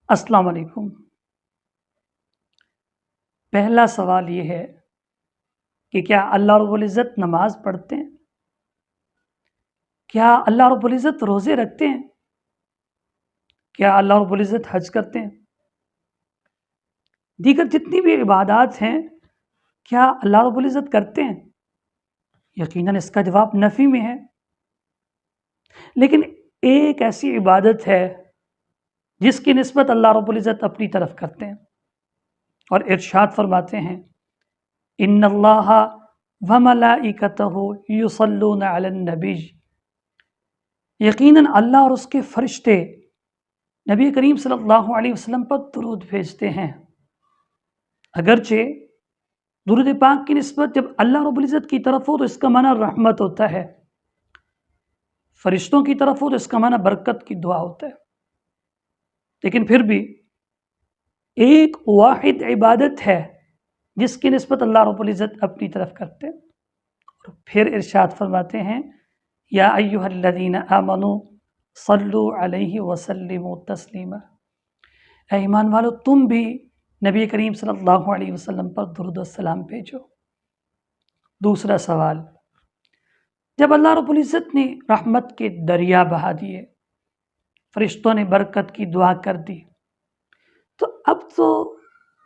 السلام علیکم۔ پہلا سوال یہ ہے کہ کیا اللہ رب العزت نماز پڑھتے ہیں؟ کیا اللہ رب العزت روزے رکھتے ہیں؟ کیا اللہ رب العزت حج کرتے ہیں؟ دیگر جتنی بھی عبادات ہیں کیا اللہ رب العزت کرتے ہیں؟ یقیناً اس کا جواب نفی میں ہے، لیکن ایک ایسی عبادت ہے جس کی نسبت اللہ رب العزت اپنی طرف کرتے ہیں اور ارشاد فرماتے ہیں ان اللہ وملائکتہ یصلون علی النبی، یقیناً اللہ اور اس کے فرشتے نبی کریم صلی اللہ علیہ وسلم پر درود بھیجتے ہیں۔ اگرچہ درود پاک کی نسبت جب اللہ رب العزت کی طرف ہو تو اس کا معنی رحمت ہوتا ہے، فرشتوں کی طرف ہو تو اس کا معنی برکت کی دعا ہوتا ہے، لیکن پھر بھی ایک واحد عبادت ہے جس کی نسبت اللہ رب العزت اپنی طرف کرتے ہیں، اور پھر ارشاد فرماتے ہیں یا ایھا الذین آمنوا صلوا علیہ وسلموا تسلیما، اے ایمان والو تم بھی نبی کریم صلی اللہ علیہ وسلم پر درود و سلام بھیجو۔ دوسرا سوال، جب اللہ رب العزت نے رحمت کے دریا بہا دیے، فرشتوں نے برکت کی دعا کر دی، تو اب تو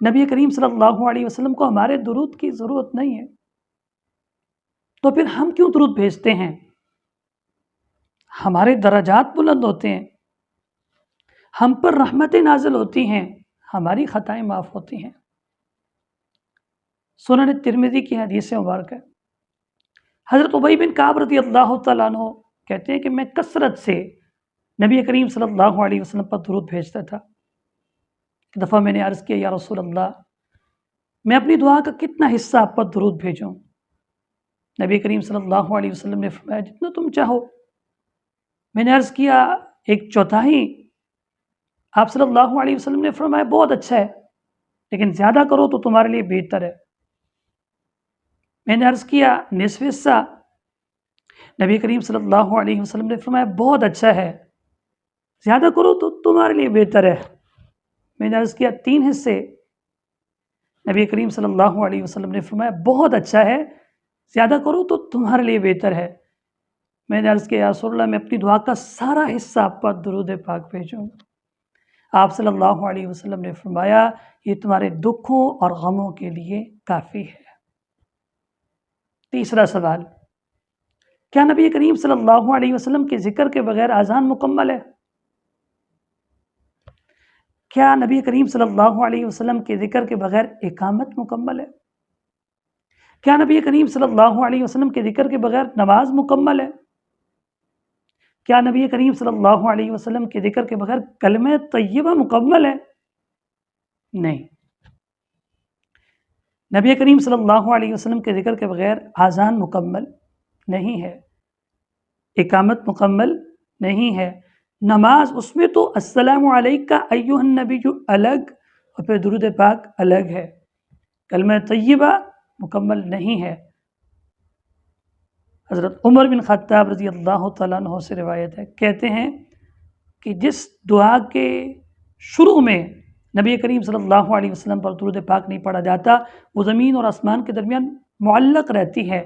نبی کریم صلی اللہ علیہ وسلم کو ہمارے درود کی ضرورت نہیں ہے، تو پھر ہم کیوں درود بھیجتے ہیں؟ ہمارے درجات بلند ہوتے ہیں، ہم پر رحمتیں نازل ہوتی ہیں، ہماری خطائیں معاف ہوتی ہیں۔ سنن ترمذی کی حدیث مبارک ہے، حضرت ابی بن کعب رضی اللہ تعالیٰ عنہ کہتے ہیں کہ میں کثرت سے نبی کریم صلی اللہ علیہ وسلم پر درود بھیجتا تھا۔ ایک دفعہ میں نے عرض کیا یا رسول اللہ، میں اپنی دعا کا کتنا حصہ آپ پر درود بھیجوں؟ نبی کریم صلی اللہ علیہ وسلم نے فرمایا جتنا تم چاہو۔ میں نے عرض کیا 1/4۔ آپ صلی اللہ علیہ وسلم نے فرمایا بہت اچھا ہے، لیکن زیادہ کرو تو تمہارے لیے بہتر ہے۔ میں نے عرض کیا 1/2 حصہ۔ نبی کریم صلی اللہ علیہ وسلم نے فرمایا بہت اچھا ہے، زیادہ کرو تو تمہارے لیے بہتر ہے۔ میں نے عرض کیا 3 حصے۔ نبی کریم صلی اللہ علیہ وسلم نے فرمایا بہت اچھا ہے، زیادہ کرو تو تمہارے لیے بہتر ہے۔ میں نے عرض کیا یا رسول اللہ، میں اپنی دعا کا سارا حصہ آپ پر درود پاک بھیجوں۔ آپ صلی اللہ علیہ وسلم نے فرمایا یہ تمہارے دکھوں اور غموں کے لیے کافی ہے۔ تیسرا سوال، کیا نبی کریم صلی اللہ علیہ وسلم کے ذکر کے بغیر اذان مکمل ہے؟ کیا نبی کریم صلی اللہ علیہ وسلم کے ذکر کے بغیر اقامت مکمل ہے؟ کیا نبی کریم صلی اللہ علیہ وسلم کے ذکر کے بغیر نماز مکمل ہے؟ کیا نبی کریم صلی اللہ علیہ وسلم کے ذکر کے بغیر کلمہ طیبہ مکمل ہے؟ نہیں۔ نبی کریم صلی اللہ علیہ وسلم کے ذکر کے بغیر اذان مکمل نہیں ہے، اقامت مکمل نہیں ہے، نماز اس میں تو السلام علیکہ ایھا النبی الگ اور پھر درود پاک الگ ہے، کلمہ طیبہ مکمل نہیں ہے۔ حضرت عمر بن خطاب رضی اللہ تعالیٰ عنہ سے روایت ہے، کہتے ہیں کہ جس دعا کے شروع میں نبی کریم صلی اللہ علیہ وسلم پر درود پاک نہیں پڑھا جاتا وہ زمین اور آسمان کے درمیان معلق رہتی ہے۔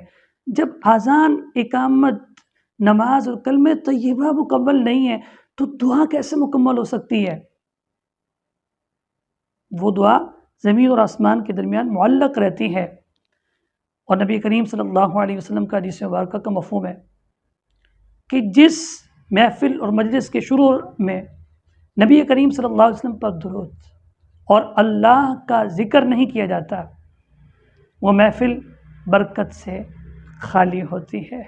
جب اذان، اقامت، نماز اور کلمہ طیبہ مکمل نہیں ہے تو دعا کیسے مکمل ہو سکتی ہے؟ وہ دعا زمین اور آسمان کے درمیان معلق رہتی ہے، اور نبی کریم صلی اللہ علیہ وسلم کا حدیث مبارکہ کا مفہوم ہے کہ جس محفل اور مجلس کے شروع میں نبی کریم صلی اللہ علیہ وسلم پر درود اور اللہ کا ذکر نہیں کیا جاتا وہ محفل برکت سے خالی ہوتی ہے۔